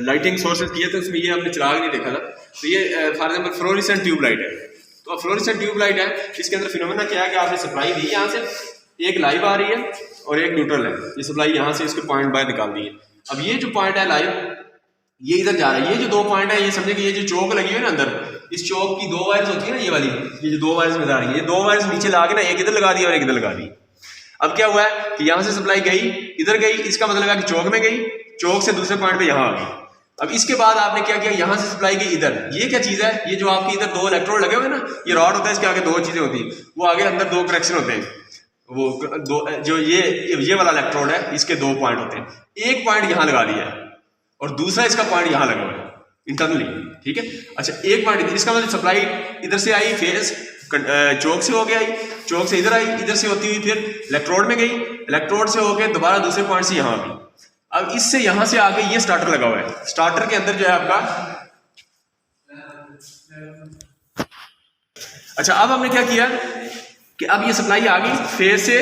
Lighting sources किए थे उसमें ये हमने चिराग नहीं देखा था। तो ये for example fluorescent tube light है। तो अब फ्लोरेसेंट ट्यूब लाइट है, इसके अंदर फिनोमेना क्या है कि आपने सप्लाई दी यहाँ से, एक लाइव आ रही है और एक न्यूट्रल है। ये सप्लाई यहाँ से इसके पॉइंट बाहर निकाल दी है। अब ये जो पॉइंट है लाइव, ये इधर जा रहा है। ये जो दो पॉइंट है, ये समझे कि ये जो चौक लगी हुई है ना अंदर, इस चौक की दो वायर्स होती है ना, ये वाली, ये जो दो वायर्स में जा रही है, ये दो वायर्स नीचे ला के ना एक इधर लगा दी और एक इधर लगा दी। अब क्या हुआ है कि यहाँ से सप्लाई गई, इधर गई, इसका मतलब है कि चौक में गई, चौक से दूसरे पॉइंट पे यहाँ आ गई। अब इसके बाद आपने क्या किया, यहाँ से सप्लाई गई इधर। ये क्या चीज़ है, ये जो आपके इधर दो इलेक्ट्रोड लगे हुए ना, ये रॉड होता है, इसके आगे दो चीज़ें होती हैं, वो आगे अंदर दो कनेक्शन होते हैं। वो दो जो ये वाला इलेक्ट्रोड है, इसके दो पॉइंट होते हैं। एक पॉइंट यहाँ लगा दिया है और दूसरा इसका पॉइंट यहाँ लगा हुआ है इंटरनली, ठीक है। अच्छा, एक पॉइंट, इसका मतलब सप्लाई इधर से आई, फेज चौक से होके आई, चौक से इधर आई, इधर से होती हुई फिर इलेक्ट्रोड में गई, इलेक्ट्रोड से होके दोबारा दूसरे पॉइंट से यहाँ आ गई। अब इससे यहाँ से आगे ये स्टार्टर लगा हुआ है। स्टार्टर के अंदर जो है आपका, अच्छा अब हमने क्या किया कि अब ये सप्लाई आ गई, फेज से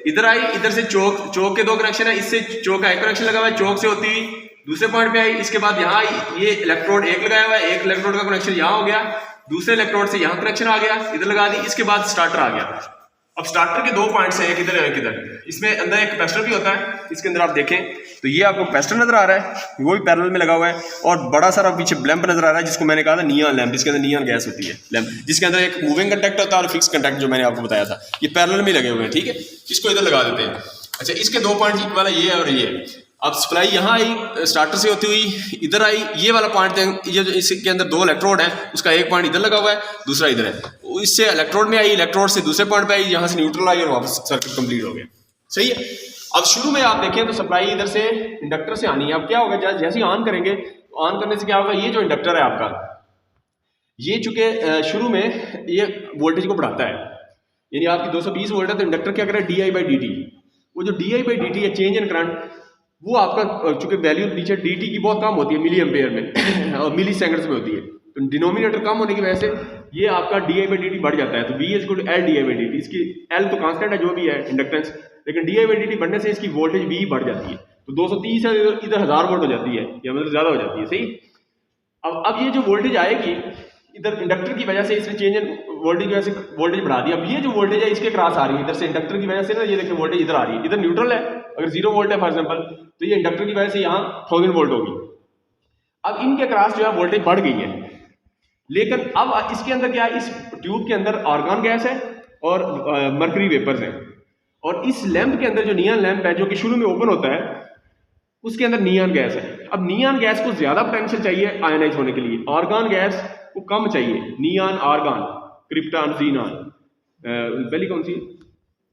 इधर आई, इधर से चौक के दो कनेक्शन है, इससे चौक का एक कनेक्शन लगा हुआ है, चौक से होती हुई दूसरे पॉइंट पे आई, इसके बाद यहाँ आई, ये इलेक्ट्रोड एक लगाया हुआ है, एक इलेक्ट्रोड का कनेक्शन यहाँ हो गया, दूसरे इलेक्ट्रोड से यहाँ कनेक्शन आ गया, इधर लगा दी, इसके बाद स्टार्टर आ गया। अब स्टार्टर के दो पॉइंट्स हैं, एक इधर एक इधर, इसमें अंदर एक कैपेसिटर भी होता है। इसके अंदर आप देखें तो ये आपको कैपेसिटर नजर आ रहा है, वो भी पैरेलल में लगा हुआ है, और बड़ा सारा पीछे लैंप नजर आ रहा है, जिसको मैंने कहा था नियॉन लैंप, जिसके अंदर नियॉन गैस होती है लैंप, जिसके अंदर एक मूविंग कंटेक्ट होता है और फिक्स कंटेक्ट जो मैंने आपको बताया था, ये पैरेलल में लगे हुए हैं, ठीक है। इसको इधर लगा देते हैं। अच्छा, इसके दो पॉइंट वाला ये है और ये। अब सप्लाई यहाँ आई, स्टार्टर से होती हुई इधर आई, ये वाला पॉइंट, ये जो इसके अंदर दो इलेक्ट्रोड है, उसका एक पॉइंट इधर लगा हुआ है, दूसरा इधर है। इससे इलेक्ट्रोड में आई, इलेक्ट्रोड से दूसरे पॉइंट पे आई, यहाँ से न्यूट्रल आई और वापस सर्किट कंप्लीट हो गया, सही है। अब शुरू में आप देखें तो सप्लाई इधर से इंडक्टर से आनी है। अब क्या होगा, जैसे ही ऑन करेंगे, ऑन करने से क्या होगा, ये जो इंडक्टर है आपका, ये चूंकि शुरू में ये वोल्टेज को बढ़ाता है, यानी आपकी 220 वोल्ट है, तो इंडक्टर क्या करेगा, di/dt, वो जो di/dt है, चेंज इन करंट, वो आपका चूंकि वैल्यू नीचे dt की बहुत कम होती है मिली एम्पेयर में और मिली सेकंड्स में होती है, तो डिनोमिनेटर कम होने की वजह से ये आपका di/dt बढ़ जाता है। तो v = L di/dt, इसकी L तो कांस्टेंट है जो भी है इंडक्टेंस, लेकिन di/dt बढ़ने से इसकी वोल्टेज v बढ़ जाती है। तो 230 है, इधर 1000 वोल्ट हो जाती है, या मतलब ज्यादा हो जाती है, सही। अब ये जो वोल्टेज आएगी इधर इंडक्टर की वजह से, इसने चेंज इन वोल्टेज की वजह से वोल्टेज बढ़ा दी। अब ये जो वोल्टेज है इसके क्रॉस आ रही है इधर से, इंडक्टर की वजह से ना, ये देखिए वोल्टेज इधर आ रही है, इधर न्यूट्रल है, अगर 0 वोल्ट है फॉर एग्जांपल, तो ये इंडक्टर की वजह से यहाँ 1000 वोल्ट होगी। अब इनके क्रॉस जो है वोल्टेज बढ़ गई है, लेकिन अब इसके अंदर क्या है, इस ट्यूब के अंदर आर्गन गैस है और मर्करी वेपर्स हैं, और इस लैंप के अंदर जो नियॉन लैंप है, जो कि शुरू में ओपन होता है, उसके अंदर नियॉन गैस है। अब नियॉन गैस को ज्यादा पोटेंशियल चाहिए आयनाइज होने के लिए, आर्गन गैस को कम चाहिए। नियॉन, आर्गन, क्रिप्टॉन, ज़ीनॉन, पहली कौन सी,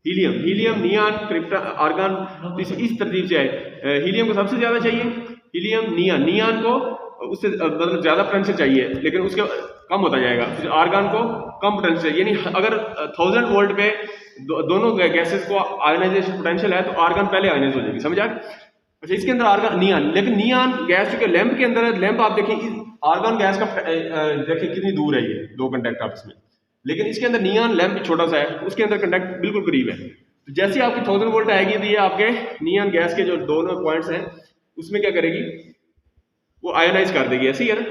हीलियम, नियॉन, क्रिप्टॉन, आर्गन, इस तरतीब से है। हीलियम को सबसे ज्यादा चाहिए, हीलियम, नियॉन को उससे मतलब ज्यादा पोटेंशियल चाहिए, लेकिन उसके कम होता जाएगा। आर्गन को कम पोटेंशियल, यानी अगर 1000 वोल्ट पे दोनों गैसेस को आयनाइजेशन पोटेंशियल है, तो आर्गन पहले आयनाइज हो जाएगी, समझ आ। अच्छा, इसके अंदर आर्गन, नियॉन, लेकिन नियॉन गैस जो लैंप के अंदर है, लैंप आप देखें आर्गन गैस का देखिए कितनी दूर है, ये दो कंटेक्ट आपस में, लेकिन इसके अंदर नियॉन लैंप छोटा सा है, उसके अंदर कंटेक्ट बिल्कुल करीब है। तो जैसे आपकी 1000 वोल्ट आएगी, तो ये आपके नियॉन गैस के जो दोनों पॉइंट्स हैं उसमें क्या करेगी, वो आयनाइज कर देगी, ऐसे ही है ना।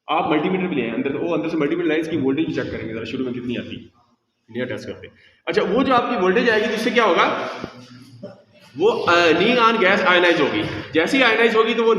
आप मल्टीमीटर भी ले अंदर, तो वो अंदर से मल्टीमीटर लाइन की वोल्टेज चेक करेंगे जरा, शुरू में कितनी आती है, टेस्ट करते हैं। अच्छा, वो जो आपकी वोल्टेज आएगी, तो इससे क्या होगा, वो नियॉन गैस आयनाइज होगी। जैसे ही आयनाइज होगी तो वो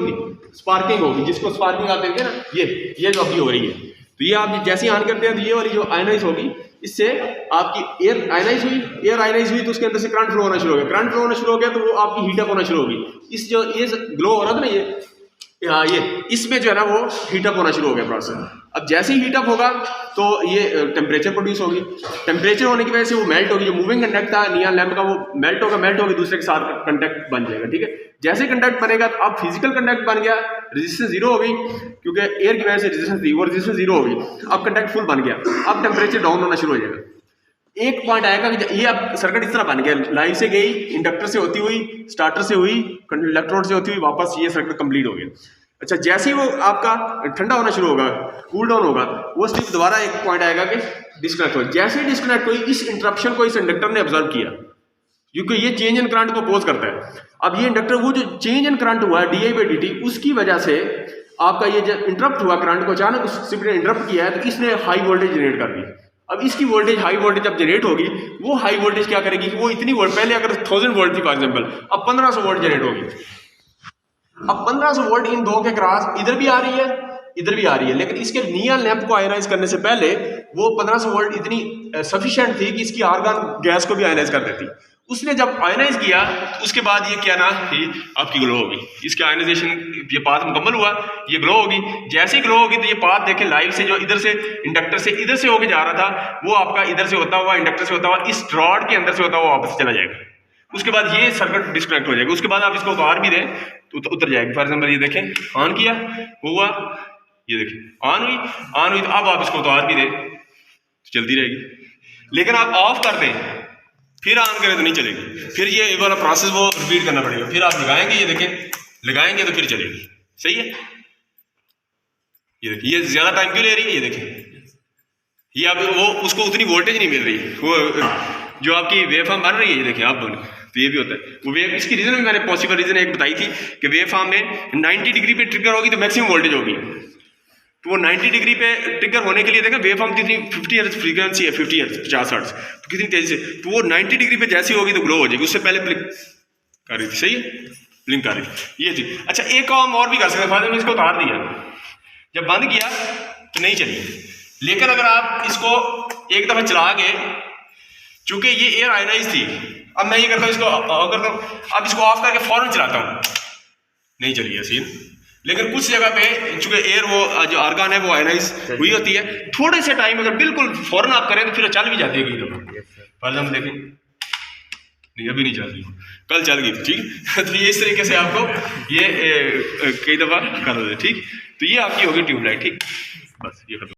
स्पार्किंग होगी, जिसको स्पार्किंग आप देखते हैं ना, ये जो अभी हो रही है, तो ये आप जैसे ही ऑन करते हैं, तो ये वाली जो आयनाइज होगी, इससे आपकी एयर आयनाइज हुई, तो उसके अंदर से करंट फ्लो होना शुरू हो गया, करंट फ्लो होना शुरू हो गया, तो वो आपकी हीटअप होना शुरू होगी। इस जो ये ग्लो हो रहा था ना, ये इसमें जो है ना, वो हीटअप होना शुरू हो गया प्रोसेस। अब जैसे ही हीटअप होगा, तो ये टेम्परेचर प्रोड्यूस होगी, टेम्परेचर होने की वजह से वो मेल्ट होगी, जो मूविंग कंडक्ट था नियॉन लैंप का, वो मेल्ट होगा, दूसरे के साथ कंडक्ट बन जाएगा, ठीक है। जैसे कंडक्ट बनेगा, तो अब फिजिकल कंडक्ट बन गया, रेजिस्टेंस 0 होगी, क्योंकि एयर की वजह से रेजिस्टेंस थी, वो रेजिस्टेंस 0 होगी, अब कंडक्ट फुल बन गया, अब टेम्परेचर डाउन होना शुरू हो जाएगा। एक पॉइंट आएगा कि ये अब सर्किट इस तरह बन गया, लाइन से गई, इंडक्टर से होती हुई, स्टार्टर से हुई, इलेक्ट्रोड से होती हुई, वापस ये सर्किट कंप्लीट हो गया। अच्छा, जैसे ही वो आपका ठंडा होना शुरू होगा, कूल डाउन होगा, वो स्टिक दोबारा एक पॉइंट आएगा कि डिस्कनेक्ट हो। जैसे ही डिस्कनेक्ट हुई, इस इंटरप्शन को इस इंडक्टर ने ऑब्जर्व किया, क्योंकि ये चेंज इन करंट को अपोज करता है। अब ये इंडक्टर वो जो चेंज इन करंट हुआ है di/dt, उसकी वजह से आपका ये जो इंटरप्ट हुआ करंट को, अचानक उस ने इंटरप्ट किया है तो इसने हाई वोल्टेज जनरेट कर दी। अब इसकी वोल्टेज, हाई वोल्टेज जब जनरेट होगी, वो हाई वोल्टेज क्या करेगी कि वो इतनी वोल्ट, पहले अगर 1000 वोल्ट थी फॉर एग्जांपल, अब 1500 वोल्ट जनरेट होगी। अब 1500 वोल्ट इन दो के क्रॉस इधर भी आ रही है, इधर भी आ रही है, लेकिन इसके नियॉन लैंप को आयनाइज करने से पहले वो 1500 वोल्ट इतनी सफिशिएंट थी कि इसकी आर्गन गैस को भी आयनाइज कर देती। उसने जब आयनाइज किया तो उसके बाद ये क्या ना कि आपकी ग्लो होगी, इसके आयनाइजेशन, ये पाथ मुकम्मल हुआ, ये ग्लो होगी। जैसे ही ग्लो होगी तो ये पाथ देखें लाइव से, जो इधर से इंडक्टर से इधर से होके जा रहा था, वो आपका इधर से होता हुआ, इंडक्टर से होता हुआ, इस रॉड के अंदर से होता हुआ वापस चला जाएगा। उसके बाद ये सर्किट डिस्कनेक्ट हो जाएगा। उसके बाद आप इसको उतार भी दें तो उतर जाएगी। फॉर एग्जाम्पल ये देखें, ऑन किया हुआ, ये देखें ऑन हुई तो अब आप इसको उतार भी दें तो चलती रहेगी। लेकिन आप ऑफ कर दें फिर ऑन करें तो नहीं चलेगी, फिर ये वाला प्रोसेस वो रिपीट करना पड़ेगा। फिर आप लगाएंगे, ये देखें लगाएंगे तो फिर चलेगी। सही है, ये देखिए ये ज्यादा टाइम क्यों ले रही है, ये देखें, ये अब वो उसको उतनी वोल्टेज नहीं मिल रही, वो जो आपकी वेव फॉर्म बन रही है, ये देखिए आप दोनों, तो ये भी होता है वो वेव। इसकी रीजन भी मैंने पॉसिबल रीजन एक बताई थी कि वेव फॉर्म में 90 डिग्री पे ट्रिगर होगी तो मैक्सिमम वोल्टेज होगी, तो वो 90 डिग्री पे ट्रिगर होने के लिए देखें वेव फॉर्म कितनी 50 हर्ट्ज फ्रीक्वेंसी है, 50 हर्ट्ज 50 हर्ट्ज, तो कितनी तेजी से, तो वो 90 डिग्री पे जैसी होगी तो ग्लो हो जाएगी। उससे पहले ब्लिंक कर रही थी, सही है, ब्लिंक कर रही थी, ये थी। अच्छा एक काम और भी कर सकते हैं, फायदा में इसको उतार दिया, जब बंद किया तो नहीं चली। लेकिन अगर आप इसको एक दफा चला के, चूंकि ये एयर आयनाइज थी, अब मैं ये करता हूँ इसको करता हूँ, अब इसको ऑफ करके फौरन चलाता हूँ, नहीं चली है सीन। लेकिन कुछ जगह पे चूंकि एयर वो जो आर्गन है वो आयनाइज हुई होती है, थोड़े से टाइम अगर बिल्कुल फौरन आप करें तो फिर चल भी जाती है कई दफा। फॉर हम देखें, नहीं अभी नहीं चल रही, कल चल गई, ठीक। तो ये इस तरीके से आपको ये कई दफा कर दे, ठीक। तो ये आपकी होगी ट्यूबलाइट, ठीक, बस ये खत्म।